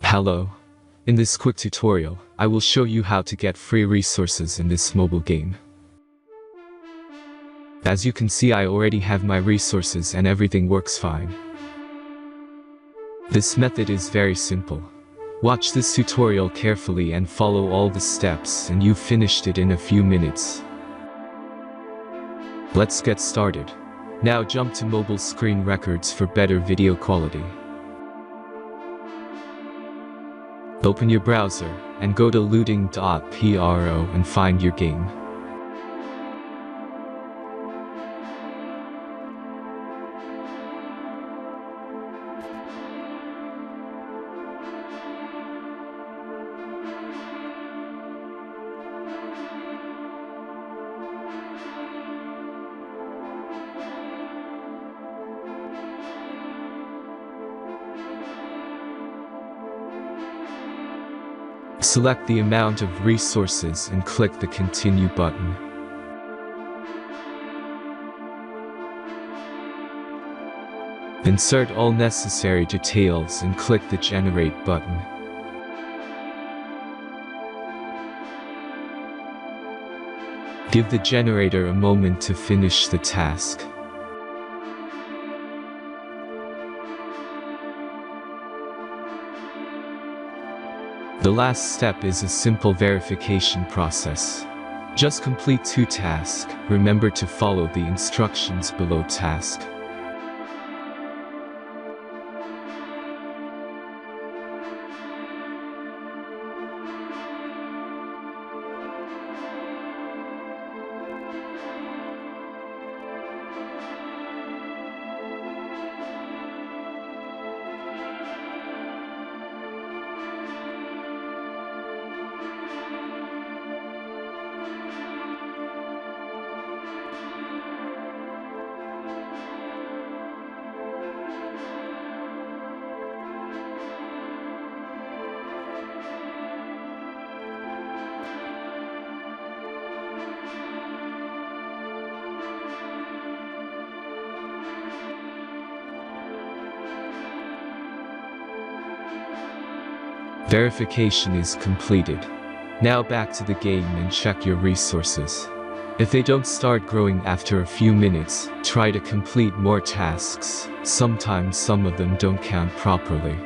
Hello. In this quick tutorial, I will show you how to get free resources in this mobile game. As you can see, I already have my resources and everything works fine. This method is very simple. Watch this tutorial carefully and follow all the steps and you've finished it in a few minutes. Let's get started. Now jump to mobile screen records for better video quality. Open your browser and go to looting.pro and find your game. Select the amount of resources and click the Continue button. Insert all necessary details and click the Generate button. Give the generator a moment to finish the task. The last step is a simple verification process. Just complete 2 tasks. Remember to follow the instructions below task. Verification is completed. Now back to the game and check your resources. If they don't start growing after a few minutes, try to complete more tasks. Sometimes some of them don't count properly.